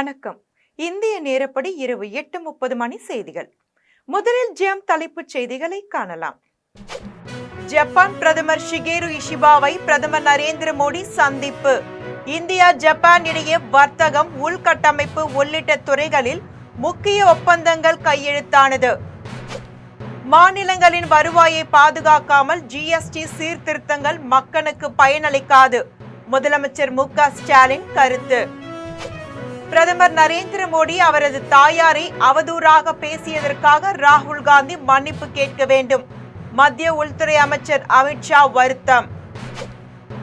வணக்கம். இந்திய நேரப்படி இரவு 8:30 மணி செய்திகள். முதலில் ஜெம் தலைப்புச் செய்திகளை காணலாம். ஜப்பான் பிரதமர் ஷிகேரு இஷிபாவை பிரதமர் நரேந்திர மோடி சந்திப்பு. இந்தியா ஜப்பான் இடையே வர்த்தகம், உள்கட்டமைப்பு உள்ளிட்ட துறைகளில் முக்கிய ஒப்பந்தங்கள் கையெழுத்தானது. மாநிலங்களின் வருவாயை பாதுகாக்காமல் ஜிஎஸ்டி சீர்திருத்தங்கள் மக்களுக்கு பயனளிக்காது. முதலமைச்சர் மு க ஸ்டாலின் கருத்து. பிரதமர் நரேந்திர மோடி அவரது தாயாரை அவதூறாக பேசியதற்காக ராகுல் காந்தி மன்னிப்பு கேட்க வேண்டும். மத்திய உள்துறை அமைச்சர் அமித்ஷா வருத்தம்.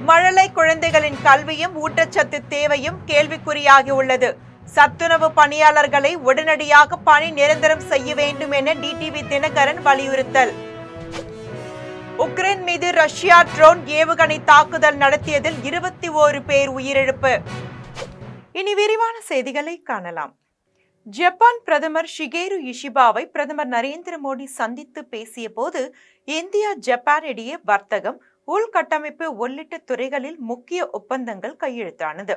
மழலை குழந்தைகளின் கல்வியும் ஊட்டச்சத்து தேவையும் கேள்விக்குறியாகியுள்ளது. சத்துணவு பணியாளர்களை உடனடியாக பணி நிரந்தரம் செய்ய வேண்டும் என டிடிவி தினகரன் வலியுறுத்தல். உக்ரைன் மீது ரஷ்யா ட்ரோன் ஏவுகணை தாக்குதல் நடத்தியதில் 21 பேர் உயிரிழப்பு. இனி விரிவான செய்திகளை காணலாம். ஜப்பான் பிரதமர் ஷிகேரு இஷிபாவை பிரதமர் நரேந்திர மோடி சந்தித்து பேசிய போது இந்தியா ஜப்பான் இடையே வர்த்தகம், உள்கட்டமைப்பு உள்ளிட்ட துறைகளில் முக்கிய ஒப்பந்தங்கள் கையெழுத்தானது.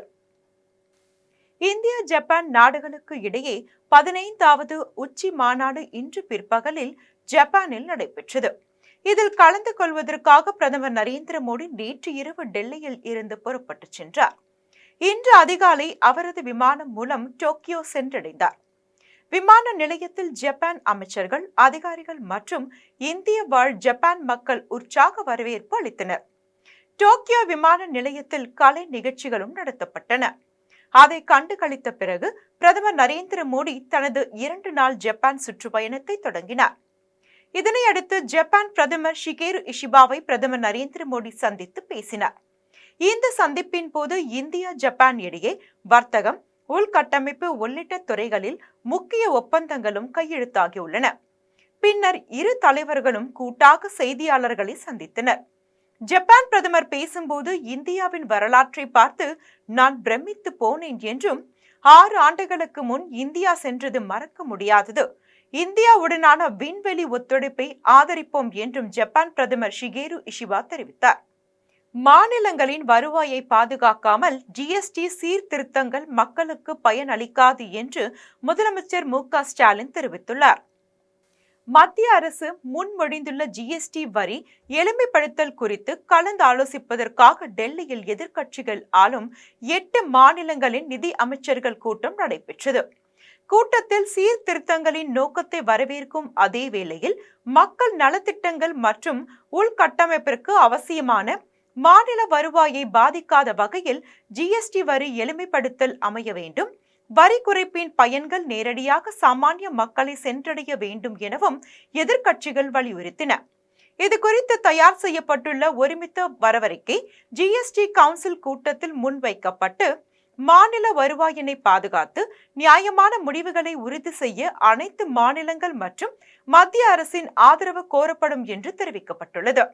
இந்தியா ஜப்பான் நாடுகளுக்கு இடையே 15வது உச்சி மாநாடு இன்று பிற்பகலில் ஜப்பானில் நடைபெற்றது. இதில் கலந்து கொள்வதற்காக பிரதமர் நரேந்திர மோடி நேற்று இரவு டெல்லியில் இருந்து புறப்பட்டு சென்றார். இன்று அதிகாலை அவரது விமானம் மூலம் டோக்கியோ சென்றடைந்தார். விமான நிலையத்தில் ஜப்பான் அமைச்சர்கள், அதிகாரிகள் மற்றும் இந்திய வாழ் ஜப்பான் மக்கள் உற்சாக வரவேற்பு அளித்தனர். டோக்கியோ விமான நிலையத்தில் கலை நிகழ்ச்சிகளும் நடத்தப்பட்டன. அதை கண்டு களித்த பிறகு பிரதமர் நரேந்திர மோடி தனது 2 நாள் ஜப்பான் சுற்றுப்பயணத்தை தொடங்கினார். இதனையடுத்து ஜப்பான் பிரதமர் ஷிகேரு இஷிபாவை பிரதமர் நரேந்திர மோடி சந்தித்து பேசினார். இந்த சந்திப்பின் போது இந்தியா ஜப்பான் இடையே வர்த்தகம், உள்கட்டமைப்பு உள்ளிட்ட துறைகளில் முக்கிய ஒப்பந்தங்களும் கையெழுத்தாகியுள்ளன. பின்னர் இரு தலைவர்களும் கூட்டாக செய்தியாளர்களை சந்தித்தனர். ஜப்பான் பிரதமர் பேசும்போது இந்தியாவின் வரலாற்றை பார்த்து நான் பிரமித்து போனேன் என்றும், 6 ஆண்டுகளுக்கு முன் இந்தியா சென்றது மறக்க முடியாதது, இந்தியாவுடனான விண்வெளி ஒத்துழைப்பை ஆதரிப்போம் என்றும் ஜப்பான் பிரதமர் ஷிகேரு இஷிபா தெரிவித்தார். மாநிலங்களின் வருவாயை பாதுகாக்காமல் ஜிஎஸ்டி சீர்திருத்தங்கள் மக்களுக்கு பயனளிக்காது என்று முதலமைச்சர் மு க ஸ்டாலின் தெரிவித்துள்ளார். மத்திய அரசு முன்மொழிந்துள்ள ஜிஎஸ்டி வரி எளிமைப்படுத்தல் குறித்து கலந்து ஆலோசிப்பதற்காக டெல்லியில் எதிர்க்கட்சிகள் ஆளும் 8 மாநிலங்களின் நிதி அமைச்சர்கள் கூட்டம் நடைபெற்றது. கூட்டத்தில் சீர்திருத்தங்களின் நோக்கத்தை வரவேற்கும் அதே வேளையில் மக்கள் நலத்திட்டங்கள் மற்றும் உள்கட்டமைப்பிற்கு அவசியமான மாநில வருவாயை பாதிக்காத வகையில் ஜிஎஸ்டி வரி எளிமைப்படுத்தல் அமைய வேண்டும், வரி குறைப்பின் பயன்கள் நேரடியாக சாமானிய மக்களை சென்றடைய வேண்டும் எனவும் எதிர்க்கட்சிகள் வலியுறுத்தின. இது குறித்து தயார் செய்யப்பட்டுள்ள ஒருமித்த வரவறிக்கை ஜிஎஸ்டி கவுன்சில் கூட்டத்தில் முன்வைக்கப்பட்டு மாநில வருவாயினை பாதுகாத்து நியாயமான முடிவுகளை உறுதி செய்ய அனைத்து மாநிலங்கள் மற்றும் மத்திய அரசின் ஆதரவு கோரப்படும் என்று தெரிவிக்கப்பட்டுள்ளது.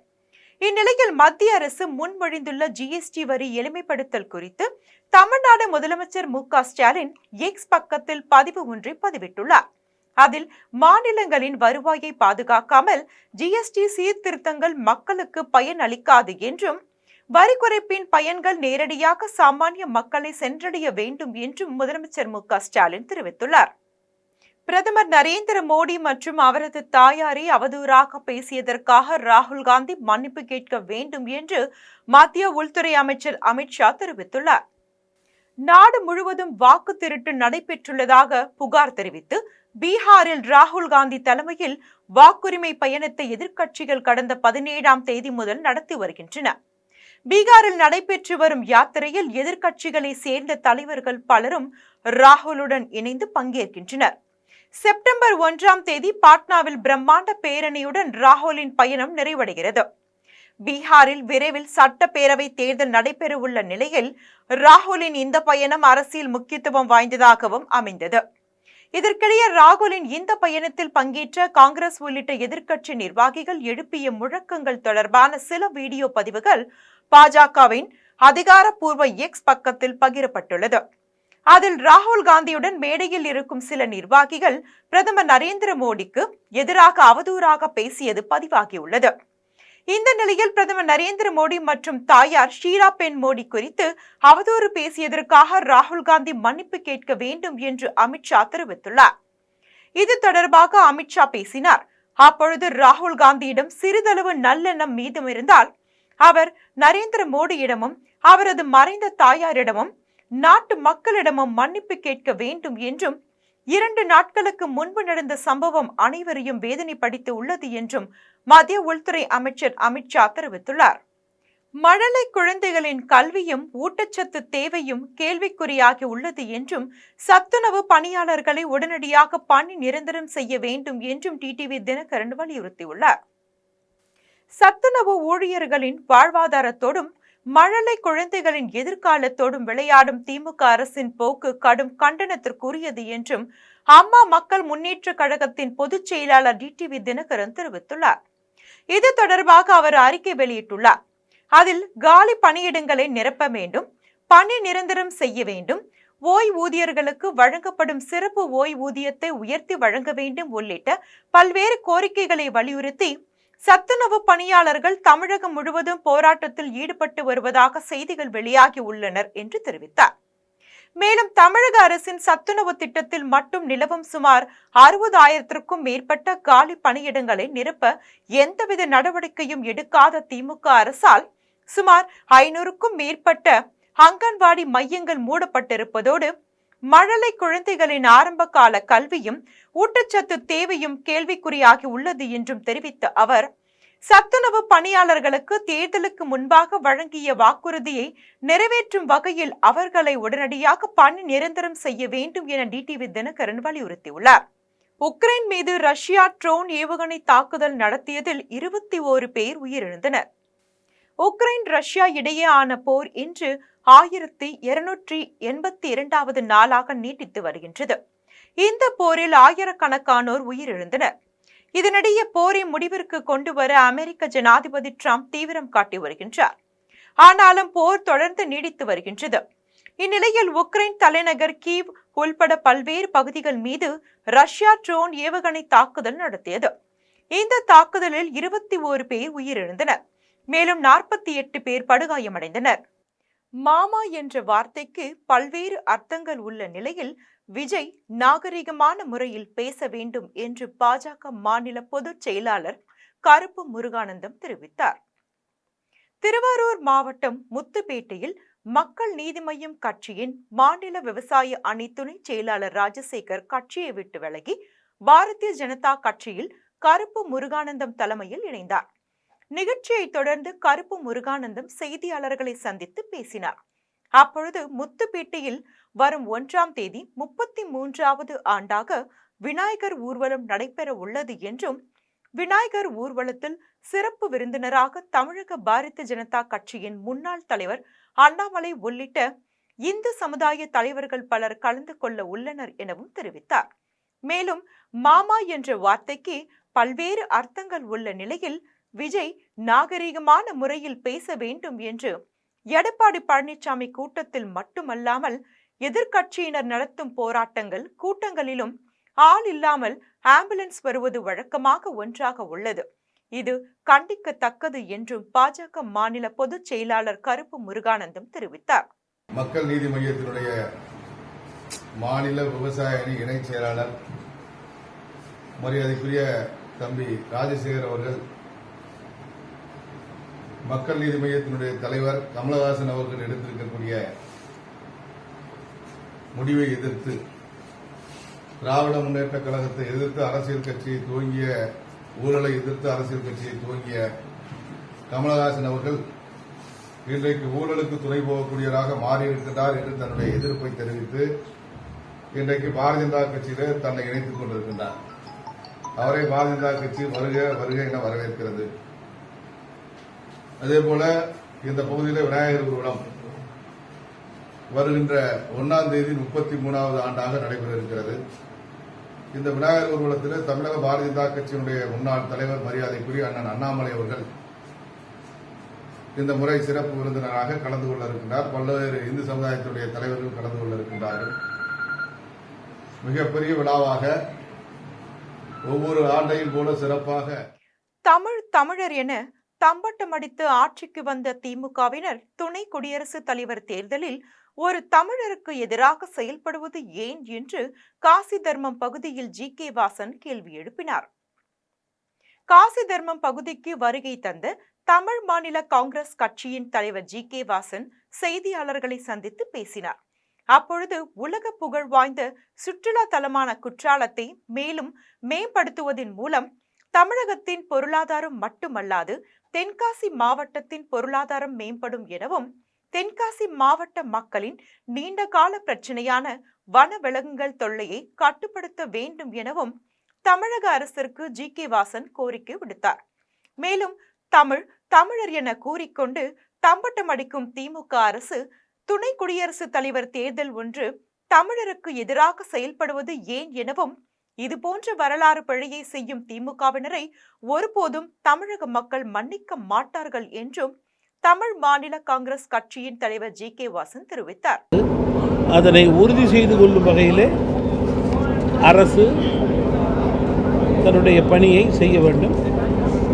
இந்நிலையில் மத்திய அரசு முன்மொழிந்துள்ள ஜிஎஸ்டி வரி எளிமைப்படுத்தல் குறித்து தமிழ்நாடு முதலமைச்சர் மு க ஸ்டாலின் எக்ஸ் பக்கத்தில் பதிவு ஒன்றை பதிவிட்டுள்ளார். அதில் மாநிலங்களின் வருவாயை பாதுகாக்காமல் ஜிஎஸ்டி சீர்திருத்தங்கள் மக்களுக்கு பயன் அளிக்காது என்றும், வரி குறைப்பின் பயன்கள் நேரடியாக சாமானிய மக்களை சென்றடைய வேண்டும் என்றும் முதலமைச்சர் மு க ஸ்டாலின் தெரிவித்துள்ளார். பிரதமர் நரேந்திர மோடி மற்றும் அவரது தாயாரை அவதூறாக பேசியதற்காக ராகுல் காந்தி மன்னிப்பு கேட்க வேண்டும் என்று மத்திய உள்துறை அமைச்சர் அமித்ஷா தெரிவித்துள்ளார். நாடு முழுவதும் வாக்கு திருட்டு நடைபெற்றுள்ளதாக புகார் தெரிவித்து பீகாரில் ராகுல் காந்தி தலைமையில் வாக்குரிமை பயணத்தை எதிர்க்கட்சிகள் கடந்த 17ஆம் தேதி முதல் நடத்தி வருகின்றன. பீகாரில் நடைபெற்று வரும் யாத்திரையில் எதிர்க்கட்சிகளை சேர்ந்த தலைவர்கள் பலரும் ராகுலுடன் இணைந்து பங்கேற்கின்றனர். செப்டம்பர் 1ஆம் தேதி பாட்னாவில் பிரம்மாண்ட பேரணியுடன் ராகுலின் பயணம் நிறைவடைகிறது. பீகாரில் விரைவில் சட்டப்பேரவை தேர்தல் நடைபெறவுள்ள நிலையில் ராகுலின் இந்த பயணம் அரசியல் முக்கியத்துவம் வாய்ந்ததாகவும் அமைந்தது. இதற்கிடையே ராகுலின் இந்த பயணத்தில் பங்கேற்ற காங்கிரஸ் உள்ளிட்ட எதிர்க்கட்சி நிர்வாகிகள் எழுப்பிய முழக்கங்கள் தொடர்பான சில வீடியோ பதிவுகள் பாஜகவின் அதிகாரப்பூர்வ எக்ஸ் பக்கத்தில் பகிரப்பட்டுள்ளது. அதில் ராகுல் காந்தியுடன் மேடையில் இருக்கும் சில நிர்வாகிகள் பிரதமர் நரேந்திர மோடிக்கு எதிராக அவதூறாக பேசியது பதிவாகியுள்ளது. இந்த நிலையில் பிரதமர் நரேந்திர மோடி மற்றும் தாயார் ஷீலா பென் மோடி குறித்து அவதூறு பேசியதற்காக ராகுல் காந்தி மன்னிப்பு கேட்க வேண்டும் என்று அமித்ஷா தெரிவித்துள்ளார். இது தொடர்பாக அமித்ஷா பேசினார். அப்பொழுது ராகுல் காந்தியிடம் சிறிதளவு நல்லெண்ணம் மீதம் இருந்தால் அவர் நரேந்திர மோடியிடமும் அவரது மறைந்த தாயாரிடமும் நாட்டு மக்களிடமும் மன்னிப்பு கேட்க வேண்டும் என்றும் 2 நாட்களுக்கு முன்பு நடந்த சம்பவம் அனைவரையும் வேதனைப்படுத்தி உள்ளது என்றும் மத்திய உள்துறை அமைச்சர் அமித்ஷா தெரிவித்துள்ளார். மழலை குழந்தைகளின் கல்வியும் ஊட்டச்சத்து தேவையும் கேள்விக்குறியாகி உள்ளது என்றும் சத்துணவு பணியாளர்களை உடனடியாக பணி நிரந்தரம் செய்ய வேண்டும் என்றும் டிடிவி தினகரன் வலியுறுத்தியுள்ளார். சத்துணவு ஊழியர்களின் வாழ்வாதாரத்தோடும் மழலை குழந்தைகளின் எதிர்காலத்தோடும் விளையாடும் திமுக அரசின் போக்கு கடும் கண்டனத்திற்குரியது என்றும் அம்மா மக்கள் முன்னேற்ற கழகத்தின் பொதுச் செயலாளர் டிடிவி தினகரன் தெரிவித்துள்ளார். இது தொடர்பாக அவர் அறிக்கை வெளியிட்டுள்ளார். அதில் காலி பணியிடங்களை நிரப்ப வேண்டும், பணி நிரந்தரம் செய்ய வேண்டும், ஓய்வூதியர்களுக்கு வழங்கப்படும் சிறப்பு ஓய்வூதியத்தை உயர்த்தி வழங்க வேண்டும் உள்ளிட்ட பல்வேறு கோரிக்கைகளை வலியுறுத்தி சத்துணவு பணியாளர்கள் தமிழகம் முழுவதும் போராட்டத்தில் ஈடுபட்டு வருவதாக செய்திகள் வெளியாகி உள்ளனர் என்று தெரிவித்தார். மேலும் தமிழக அரசின் சத்துணவு திட்டத்தில் மட்டும் நிலவும் சுமார் 60,000க்கும் மேற்பட்ட காலி பணியிடங்களை நிரப்ப எந்தவித நடவடிக்கையும் எடுக்காத திமுக அரசால் சுமார் 500க்கும் மேற்பட்ட அங்கன்வாடி மையங்கள் மூடப்பட்டிருப்பதோடு மழலை குழந்தைகளின் ஆரம்ப கால கல்வியும் ஊட்டச்சத்து தேவையும் கேள்விக்குறியாகி உள்ளது என்றும் தெரிவித்த அவர், சத்துணவு பணியாளர்களுக்கு தேர்தலுக்கு முன்பாக வழங்கிய வாக்குறுதியை நிறைவேற்றும் வகையில் அவர்களை உடனடியாக பணி நிரந்தரம் செய்ய வேண்டும் என டிடிவி தினகரன் வலியுறுத்தியுள்ளார். உக்ரைன் மீது ரஷ்யா ட்ரோன் ஏவுகணை தாக்குதல் நடத்தியதில் 21 பேர் உயிரிழந்தனர். உக்ரைன் ரஷ்யா இடையேயான போர் இன்று 1282வது நாளாக நீட்டித்து வருகின்றது. இந்த போரில் ஆயிரக்கணக்கானோர் உயிரிழந்தனர். இதனிடையே போரை முடிவிற்கு கொண்டு வர அமெரிக்க ஜனாதிபதி டிரம்ப் தீவிரம் காட்டி வருகின்றார். ஆனாலும் போர் தொடர்ந்து நீடித்து வருகின்றது. இந்நிலையில் உக்ரைன் தலைநகர் கீவ் உள்பட பல்வேறு பகுதிகள் மீது ரஷ்யா ட்ரோன் ஏவுகணை தாக்குதல் நடத்தியது. இந்த தாக்குதலில் 21 பேர் உயிரிழந்தனர். மேலும் 48 பேர் படுகாயமடைந்தனர். மாமா என்ற வார்த்தைக்கு பல்வேறு அர்த்தங்கள் உள்ள நிலையில் விஜய் நாகரிகமான முறையில் பேச வேண்டும் என்று பாஜக மாநில பொதுச் செயலாளர் கருப்பு முருகானந்தம் தெரிவித்தார். திருவாரூர் மாவட்டம் முத்துப்பேட்டையில் மக்கள் நீதி மய்யம் கட்சியின் மாநில விவசாய அணி துணை செயலாளர் ராஜசேகர் கட்சியை விட்டு விலகி பாரதிய ஜனதா கட்சியில் கருப்பு முருகானந்தம் தலைமையில் இணைந்தார். நிகழ்ச்சியை தொடர்ந்து கருப்பு முருகானந்தம் செய்தியாளர்களை சந்தித்து பேசினார். அப்பொழுது முத்துப்பேட்டையில் வரும் 1ஆம் தேதி 33வது ஆண்டாக விநாயகர் ஊர்வலம் நடைபெற உள்ளது என்றும், விநாயகர் ஊர்வலத்தில் சிறப்பு விருந்தினராக தமிழக பாரதிய ஜனதா கட்சியின் முன்னாள் தலைவர் அண்ணாமலை உள்ளிட்ட இந்து சமுதாய தலைவர்கள் பலர் கலந்து கொள்ள உள்ளனர் எனவும் தெரிவித்தார். மேலும் மாமா என்ற வார்த்தைக்கு பல்வேறு அர்த்தங்கள் உள்ள நிலையில் விஜய் நாகரிகமான முறையில் பேச வேண்டும் என்று எடப்பாடி பழனிசாமி கூட்டத்தில் மட்டுமல்லாமல் எதிர்க்கட்சியினர் நடத்தும் போராட்டங்கள் கூட்டங்களிலும் ஆள் இல்லாமல் ஆம்புலன்ஸ் வருவது வழக்கமாக ஒன்றாக உள்ளது. இது கண்டிக்கத்தக்கது என்றும் பாஜக மாநில பொதுச் செயலாளர் கருப்பு முருகானந்தம் தெரிவித்தார். மக்கள் நீதி மய்யத்தினுடைய மாநில விவசாய அணி இணை செயலாளர் மரியாதைக்குரிய தம்பி ராஜசேகர் அவர்கள் மக்கள் நீதி மய்யத்தினுடைய தலைவர் கமலஹாசன் அவர்கள் எடுத்திருக்கக்கூடிய முடிவை எதிர்த்து திராவிட முன்னேற்ற கழகத்தை எதிர்த்து அரசியல் கட்சியை துவங்கிய ஊழலை எதிர்த்து அரசியல் கட்சியை துவங்கிய கமலஹாசன் அவர்கள் இன்றைக்கு ஊழலுக்கு துணை போகக்கூடியவராக மாறியிருக்கிறார் என்று தன்னுடைய எதிர்ப்பை தெரிவித்து இன்றைக்கு பாரதிய ஜனதா கட்சியிலே தன்னை இணைத்துக் கொண்டிருக்கின்றார். அவரை பாரதிய ஜனதா கட்சி வருக வருக என வரவேற்கிறது. அதேபோல இந்த பகுதியில் விநாயகர் ஊர்வலம் வருகின்ற 1ஆம் தேதி 33வது ஆண்டாக நடைபெற இருக்கிறது. இந்த விநாயகர் ஊர்வலத்தில் தமிழக பாரதிய ஜனதா கட்சியினுடைய முன்னாள் தலைவர் மரியாதைக்குரிய அண்ணன் அண்ணாமலை அவர்கள் இந்த முறை சிறப்பு விருந்தினராக கலந்து கொள்ள இருக்கின்றார். பல்வேறு இந்து சமுதாயத்துடைய தலைவர்கள் கலந்து கொள்ள இருக்கின்றார்கள். மிகப்பெரிய விழாவாக ஒவ்வொரு ஆண்டையும் போல சிறப்பாக தமிழர் என தம்பட்டம் அடித்து ஆட்சிக்கு வந்த திமுகவினர் துணை குடியரசுத் தலைவர் தேர்தலில் ஒரு தமிழருக்கு எதிராக செயல்படுவது ஏன் என்று காசி தர்மம் பகுதியில் ஜி.கே. வாசன் கேள்வி எழுப்பினார். காசி தர்மம் பகுதிக்கு வருகை தந்த தமிழ் மாநில காங்கிரஸ் கட்சியின் தலைவர் ஜி.கே. வாசன் செய்தியாளர்களை சந்தித்து பேசினார். அப்பொழுது உலக புகழ் வாய்ந்த சுற்றுலா தலமான குற்றாலத்தை மேலும் மேம்படுத்துவதன் மூலம் தமிழகத்தின் பொருளாதாரம் மட்டுமல்லாது தென்காசி மாவட்டத்தின் பொருளாதாரம் மேம்படும் எனவும், தென்காசி மாவட்ட மக்களின் நீண்டகால பிரச்சனையான வனவிலங்குகள் தொல்லையை கட்டுப்படுத்த வேண்டும் எனவும் தமிழக அரசிற்கு ஜி.கே. வாசன் கோரிக்கை விடுத்தார். மேலும் தமிழர் என கூறிக்கொண்டு தம்பட்டம் அடிக்கும் திமுக அரசு துணை குடியரசுத் தலைவர் தேர்தல் ஒன்று தமிழருக்கு எதிராக செயல்படுவது ஏன் எனவும், இதுபோன்ற வரலாறு பிழையை செய்யும் திமுகவினரை ஒருபோதும் தமிழக மக்கள் மன்னிக்க மாட்டார்கள் என்றும் தமிழ் மாநில காங்கிரஸ் கட்சியின் தலைவர் ஜி.கே. வாசன் தெரிவித்தார். அதனை உறுதி செய்து கொள்ளும் வகையிலே அரசு தன்னுடைய பணியை செய்ய வேண்டும்.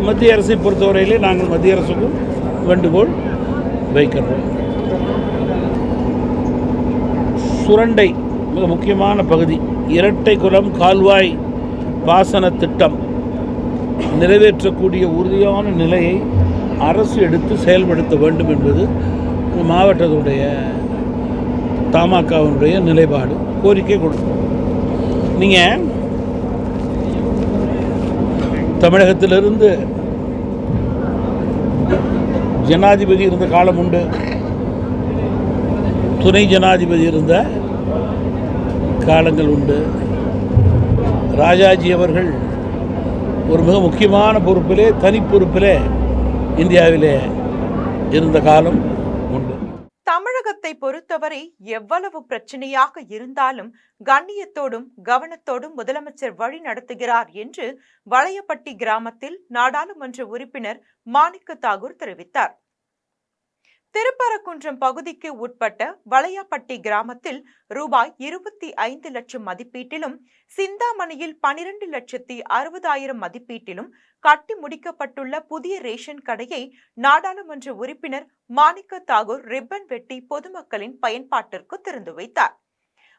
மத்திய அரசை பொறுத்தவரையிலே நாங்கள் மத்திய அரசுக்கும் வேண்டுகோள் வைக்கிறோம். சுரண்டை மிக முக்கியமான பகுதி. இரட்டை குளம் கால்வாய் பாசன திட்டம் நிறைவேற்றக்கூடிய உறுதியான நிலையை அரசு எடுத்து செயல்படுத்த வேண்டும் என்பது மாவட்டத்துடைய தமாகவினுடைய நிலைப்பாடு, கோரிக்கை கொடுக்கும். நீங்கள் தமிழகத்திலிருந்து ஜனாதிபதி இருந்த காலம் உண்டு, துணை ஜனாதிபதி இருந்த காலங்கள் உண்டு. ராஜாஜி அவர்கள் ஒரு மிக முக்கியமான பொறுப்பிலே, தனி பொறுப்பிலே இந்தியாவிலே இருந்த காலம் உண்டு. தமிழகத்தை பொறுத்தவரை எவ்வளவு பிரச்சனையாக இருந்தாலும் கண்ணியத்தோடும் கவனத்தோடும் முதலமைச்சர் வழி நடத்துகிறார் என்று வளையப்பட்டி கிராமத்தில் நாடாளுமன்ற உறுப்பினர் மாணிக்க தாகூர் தெரிவித்தார். திருப்பரங்குன்றம் பகுதிக்கு உட்பட்ட வளையாப்பட்டி கிராமத்தில் ரூபாய் 25 லட்சம் மதிப்பீட்டிலும், சிந்தாமணியில் 12,60,000 மதிப்பீட்டிலும் கட்டி முடிக்கப்பட்டுள்ள புதிய ரேஷன் கடையை நாடாளுமன்ற உறுப்பினர் மாணிக்க தாகூர் ரிப்பன் வெட்டி பொதுமக்களின் பயன்பாட்டிற்கு திறந்து வைத்தார்.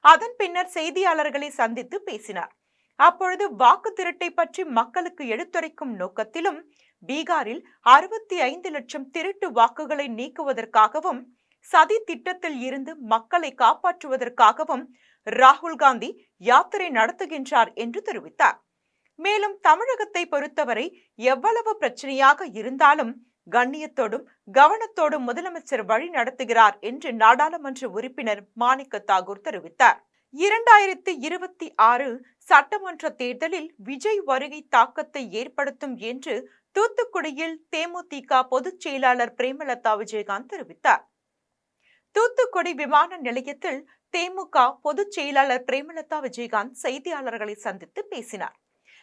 அதன் பின்னர் செய்தியாளர்களை சந்தித்து பேசினார். அப்பொழுது வாக்கு திருட்டை பற்றி மக்களுக்கு எடுத்துரைக்கும் நோக்கத்திலும், பீகாரில் 65 லட்சம் திருட்டு வாக்குகளை நீக்குவதற்காகவும், சதி திட்டத்தில் இருந்து மக்களை காப்பாற்றுவதற்காகவும் ராகுல் காந்தி யாத்திரை நடத்துகின்றார் என்று தெரிவித்தார். மேலும் தமிழகத்தை பொறுத்தவரை எவ்வளவு பிரச்சனையாக இருந்தாலும் கண்ணியத்தோடும் கவனத்தோடும் முதலமைச்சர் வழி நடத்துகிறார் என்று நாடாளுமன்ற உறுப்பினர் மாணிக்க தாகூர் தெரிவித்தார். 2026 சட்டமன்ற தேர்தலில் விஜய் வருகை தாக்கத்தை ஏற்படுத்தும் என்று தூத்துக்குடியில் தேமுதிக பொதுச் செயலாளர் பிரேமலதா விஜயகாந்த் தெரிவித்தார். தூத்துக்குடி விமான நிலையத்தில் தேமுக பொதுச் செயலாளர் பிரேமலதா விஜயகாந்த் செய்தியாளர்களை சந்தித்து பேசினார்.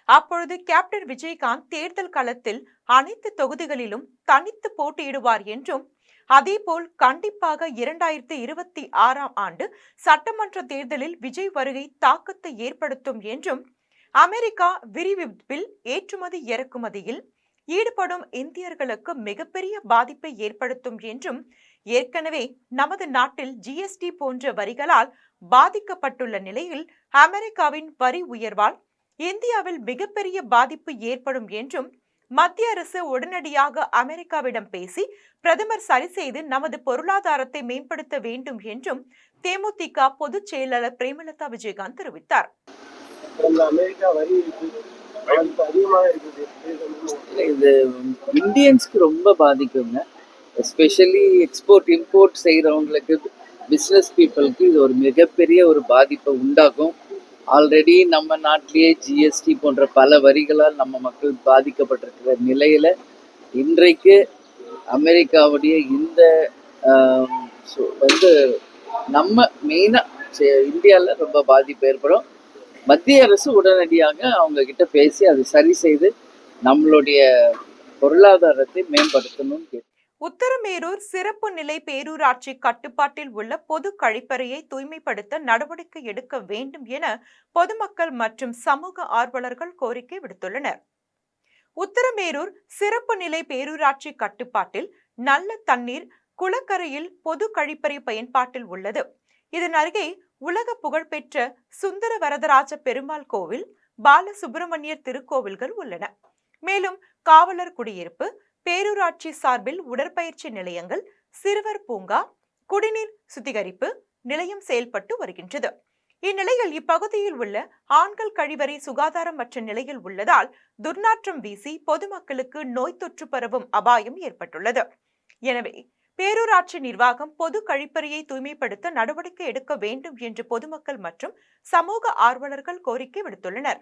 அப்பொழுது கேப்டன் விஜயகாந்த் தேர்தல் களத்தில் அனைத்து தொகுதிகளிலும் தனித்து போட்டியிடுவார் என்றும், அதேபோல் கண்டிப்பாக 2026 ஆண்டு சட்டமன்ற தேர்தலில் விஜய் வருகை தாக்கத்தை ஏற்படுத்தும் என்றும், அமெரிக்கா விரிவிப்பில் ஏற்றுமதி இறக்குமதியில் ஈடுபடும் இந்தியர்களுக்கு மிகப்பெரிய பாதிப்பை ஏற்படுத்தும் என்றும், ஏற்கனவே நமது நாட்டில் ஜிஎஸ்டி போன்ற வரிகளால் பாதிக்கப்பட்டுள்ள நிலையில் அமெரிக்காவின் வரி உயர்வால் இந்தியாவில் மிகப்பெரிய பாதிப்பு ஏற்படும் என்றும், மத்திய அரசு உடனடியாக அமெரிக்காவிடம் பேசி பிரதமர் சரி செய்து நமது பொருளாதாரத்தை மேம்படுத்த வேண்டும் என்றும் தேமுதிக பொதுச் செயலாளர் பிரேமலதா விஜயகாந்த் தெரிவித்தார். இது இந்தியன்ஸ்க்கு ரொம்ப பாதிக்குங்க. எஸ்பெஷலி எக்ஸ்போர்ட் இம்போர்ட் செய்கிறவங்களுக்கு, பிஸ்னஸ் பீப்புளுக்கு இது ஒரு மிகப்பெரிய ஒரு பாதிப்பை உண்டாக்கும். ஆல்ரெடி நம்ம நாட்டிலேயே ஜிஎஸ்டி போன்ற பல வரிகளால் நம்ம மக்கள் பாதிக்கப்பட்டிருக்கிற நிலையில் இன்றைக்கு அமெரிக்காவுடைய இந்த நம்ம மெயினாக இந்தியாவில் ரொம்ப பாதிப்பு ஏற்படும். மத்திய அரசு உடனடியாக அவங்க கிட்ட பேசி அதை சரி செய்து நம்மளுடைய பொருளாதாரத்தை மேம்படுத்தணும்னு உத்தரமேரூர் சிறப்பு நிலை பேரூராட்சி கட்டுப்பாட்டில் உள்ள பொது கழிப்பறையை தூய்மைப்படுத்த நடவடிக்கை எடுக்க வேண்டும் என பொதுமக்கள் மற்றும் சமூக ஆர்வலர்கள் கோரிக்கை விடுத்துள்ளனர். உத்தரமேரூர் சிறப்பு நிலை பேரூராட்சி கட்டுப்பாட்டில் நல்ல தண்ணீர் குளக்கரையில் பொது கழிப்பறை பயன்பாட்டில் உள்ளது. இதன் அருகே உலக புகழ்பெற்ற சுந்தர வரதராஜ பெருமாள் கோவில், பாலசுப்பிரமணியர் திருக்கோவில்கள் உள்ளன. மேலும் காவலர் குடியிருப்பு, பேரூராட்சி சார்பில் உடற்பயிற்சி நிலையங்கள், சிறுவர் பூங்கா, குடிநீர் சுத்திகரிப்பு நிலையம் செயல்பட்டு வருகின்றது. இந்நிலையில் இப்பகுதியில் உள்ள ஆண்கள் கழிவறை சுகாதாரமற்ற நிலையில் உள்ளதால் துர்நாற்றம் வீசி பொதுமக்களுக்கு நோய் தொற்று பரவும் அபாயம் ஏற்பட்டுள்ளது. எனவே பேரூராட்சி நிர்வாகம் பொது கழிப்பறையை தூய்மைப்படுத்த நடவடிக்கை எடுக்க வேண்டும் என்று பொதுமக்கள் மற்றும் சமூக ஆர்வலர்கள் கோரிக்கை விடுத்துள்ளனர்.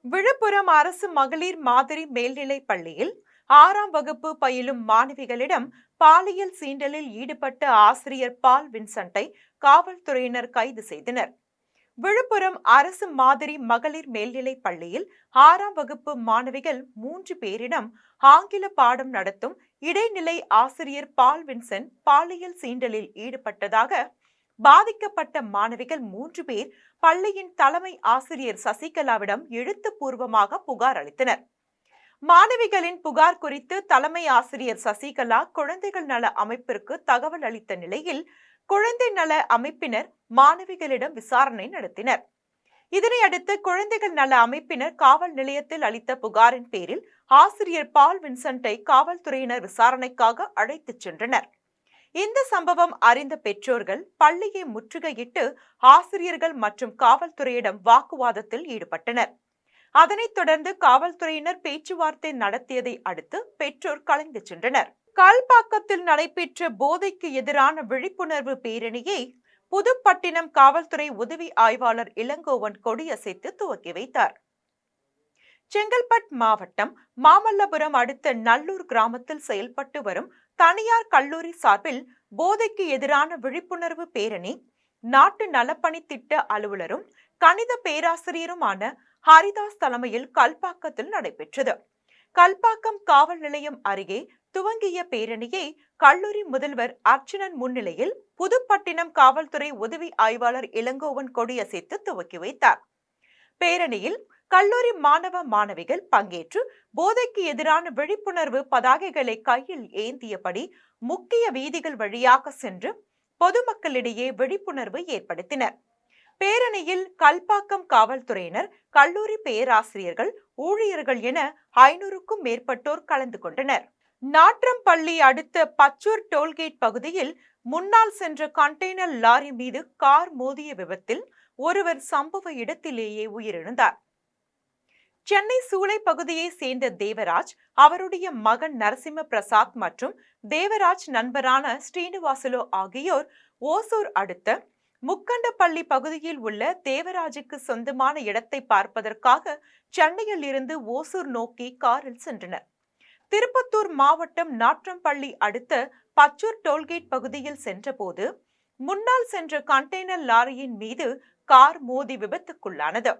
விழுப்புரம் அரசு மகளிர் மாதிரி மேல்நிலைப் பள்ளியில் 6ஆம் வகுப்பு பயிலும் மாணவிகளிடம் பாலியல் சீண்டலில் ஈடுபட்ட ஆசிரியர் பால் வின்சென்ட்டை காவல்துறையினர் கைது செய்தனர். விழுப்புரம் அரசு மாதிரி மகளிர் மேல்நிலைப் பள்ளியில் 6ஆம் வகுப்பு மாணவிகள் 3 பேரிடம் ஆங்கில பாடம் நடத்தும் இடைநிலை ஆசிரியர் பால் வின்சென்ட் பாலியல் சீண்டலில் ஈடுபட்டதாக பாதிக்கப்பட்ட மாணவிகள் 3 பேர் பள்ளியின் தலைமை ஆசிரியர் சசிகலாவிடம் எழுத்துப்பூர்வமாக புகார் அளித்தனர். மாணவிகளின் புகார் குறித்து தலைமை ஆசிரியர் சசிகலா குழந்தைகள் நல அமைப்பிற்கு தகவல் அளித்த நிலையில் குழந்தை நல அமைப்பினர் மாணவிகளிடம் விசாரணை நடத்தினர். இதனையடுத்து குழந்தைகள் நல அமைப்பினர் காவல் நிலையத்தில் அளித்த புகாரின் பேரில் ஆசிரியர் பால் வின்சென்ட்டை காவல்துறையினர் விசாரணைக்காக அழைத்துச் சென்றனர். இந்த சம்பவம் அறிந்த பெற்றோர்கள் பள்ளியை முற்றுகையிட்டு ஆசிரியர்கள் மற்றும் காவல்துறையிடம் வாக்குவாதத்தில் ஈடுபட்டனர். அதனைத் தொடர்ந்து காவல்துறையினர் பேச்சுவார்த்தை நடத்தியதை அடுத்து பெற்றோர் கலைந்து சென்றனர். கல்பாக்கத்தில் நடைபெற்ற போதைக்கு எதிரான விழிப்புணர்வு பேரணியை புதுப்பட்டினம் காவல்துறை உதவி ஆய்வாளர் இளங்கோவன் கொடியசைத்து துவக்கி வைத்தார். செங்கல்பட்டு மாவட்டம் மாமல்லபுரம் அடுத்த நல்லூர் கிராமத்தில் செயல்பட்டு வரும் தனியார் கல்லூரி சார்பில் போதைக்கு எதிரான விழிப்புணர்வு பேரணி நாட்டு நலப்பணி திட்ட அலுவலரும் கணித பேராசிரியருமான ஹரிதாஸ் தலைமையில் கல்பாக்கத்தில் நடைபெற்றது. கல்பாக்கம் காவல் நிலையம் அருகே துவங்கிய பேரணியை கல்லூரி முதல்வர் அர்ச்சுனன் முன்னிலையில் புதுப்பட்டினம் காவல்துறை உதவி ஆய்வாளர் இளங்கோவன் கொடியசைத்து துவக்கி வைத்தார். பேரணியில் கல்லூரி மாணவ மாணவிகள் பங்கேற்று போதைக்கு எதிரான விழிப்புணர்வு பதாகைகளை கையில் ஏந்தியபடி முக்கிய வீதிகள் வழியாக சென்று பொதுமக்களிடையே விழிப்புணர்வு ஏற்படுத்தினர். பேரணியில் கல்பாக்கம் காவல்துறையினர், கல்லூரி பேராசிரியர்கள், ஊழியர்கள் என 500க்கும் மேற்பட்டோர் கலந்து கொண்டனர். நாற்றம்பள்ளி அடுத்த பச்சூர் டோல்கேட் பகுதியில் முன்னால் சென்ற கண்டெய்னர் லாரி மீது கார் மோதிய விபத்தில் ஒருவர் சம்பவ இடத்திலேயே உயிரிழந்தார். சென்னை சூளை பகுதியை சேர்ந்த தேவராஜ், அவருடைய மகன் நரசிம்ம பிரசாத் மற்றும் தேவராஜ் நண்பரான ஸ்ரீனிவாசுலு ஆகியோர் ஓசூர் அடுத்த முக்கண்டப்பள்ளி பகுதியில் உள்ள தேவராஜுக்கு சொந்தமான இடத்தை பார்ப்பதற்காக சென்னையில் இருந்து ஓசூர் நோக்கி காரில் சென்றனர். திருப்பத்தூர் மாவட்டம் நாற்றம்பள்ளி அடுத்த பச்சூர் டோல்கேட் பகுதியில் சென்றபோது முன்னால் சென்ற கண்டெய்னர் லாரியின் மீது கார் மோதி விபத்துக்குள்ளானது.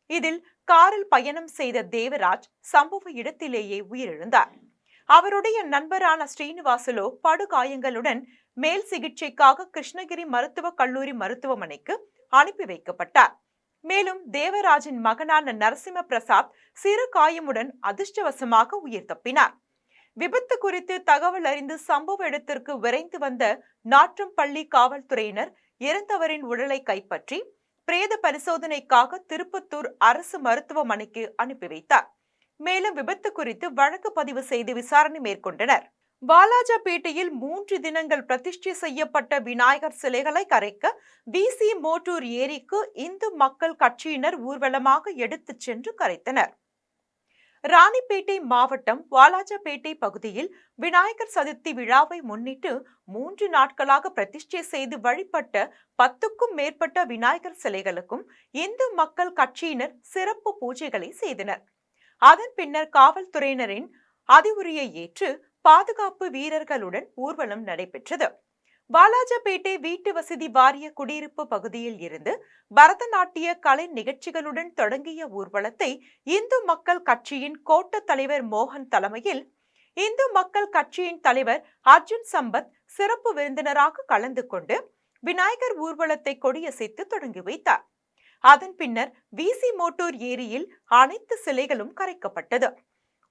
இதில் காரில் பயணம் செய்த தேவராஜ் சம்பவ இடத்திலேயே உயிரிழந்தார். அவருடைய நண்பரான ஸ்ரீனிவாசுலு படுகாயங்களுடன் மேல் சிகிச்சைக்காக கிருஷ்ணகிரி மருத்துவக் கல்லூரி மருத்துவமனைக்கு அனுப்பி வைக்கப்பட்டார். மேலும் தேவராஜின் மகனான நரசிம்ம பிரசாத் சிறு காயமுடன் அதிர்ஷ்டவசமாக உயிர் தப்பினார். விபத்து குறித்து தகவல் அறிந்து சம்பவ இடத்திற்கு விரைந்து வந்த நாற்றம்பள்ளி காவல்துறையினர் இறந்தவரின் உடலை கைப்பற்றி பிரேத பரிசோதனைக்காக திருப்பத்தூர் அரசு மருத்துவமனைக்கு அனுப்பி வைத்தார். மேலும் விபத்து குறித்து வழக்கு பதிவு செய்து விசாரணை மேற்கொண்டனர். வாலாஜாபேட்டையில் 3 தினங்கள் பிரதிஷ்டை செய்யப்பட்ட விநாயகர் சிலைகளை கரைக்க விசி மோட்டூர் ஏரிக்கு இந்து மக்கள் கட்சியினர் ஊர்வலமாக எடுத்துச் சென்று கரைத்தனர். ராணிப்பேட்டை மாவட்டம் வாலாஜாபேட்டை பகுதியில் விநாயகர் சதுர்த்தி விழாவை முன்னிட்டு 3 நாட்களாக பிரதிஷ்டை செய்து வழிபட்ட 10க்கும் மேற்பட்ட விநாயகர் சிலைகளுக்கும் இந்து மக்கள் கட்சியினர் சிறப்பு பூஜைகளை செய்தனர். அதன் பின்னர் காவல்துறையினரின் அறிவுரையை ஏற்று பாதுகாப்பு வீரர்களுடன் ஊர்வலம் நடைபெற்றது. வாலாஜாபேட்டை வீட்டு வசதி வாரிய குடியிருப்பு பகுதியில் இருந்து பரதநாட்டிய கலை நிகழ்ச்சிகளுடன் தொடங்கிய ஊர்வலத்தை இந்து மக்கள் கட்சியின் கோட்ட தலைவர் மோகன் தலைமையில் இந்து மக்கள் கட்சியின் தலைவர் அர்ஜுன் சம்பத் சிறப்பு விருந்தினராக கலந்து கொண்டு விநாயகர் ஊர்வலத்தை கொடியசைத்து தொடங்கி வைத்தார். அதன் பின்னர் விசி மோட்டூர் ஏரியில் அனைத்து சிலைகளும் கரைக்கப்பட்டது.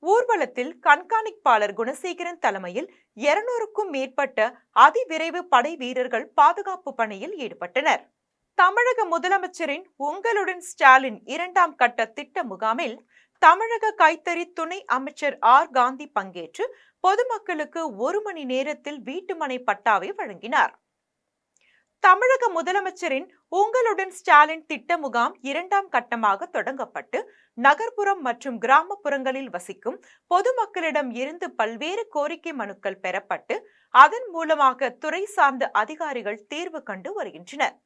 ஊர்வலத்தில் கண்காணிப்பாளர் குணசேகரன் தலைமையில் 200க்கும் மேற்பட்ட அதிவிரைவு படை வீரர்கள் பாதுகாப்பு பணியில் ஈடுபட்டனர். தமிழக முதலமைச்சரின் உங்களுடன் ஸ்டாலின் 2ஆம் கட்ட திட்ட முகாமில் தமிழக கைத்தறி துணை அமைச்சர் ஆர் காந்தி பங்கேற்று பொதுமக்களுக்கு 1 மணி நேரத்தில் வீட்டுமனை பட்டாவை வழங்கினார். தமிழக முதலமைச்சரின் உங்களுடன் ஸ்டாலின் திட்ட முகாம் 2ஆம் கட்டமாக தொடங்கப்பட்டு நகர்ப்புறம் மற்றும் கிராமப்புறங்களில் வசிக்கும் பொதுமக்களிடம் இருந்து பல்வேறு கோரிக்கை மனுக்கள் பெறப்பட்டு அதன் மூலமாக துறை சார்ந்த அதிகாரிகள் தீர்வு கண்டு வருகின்றனர்.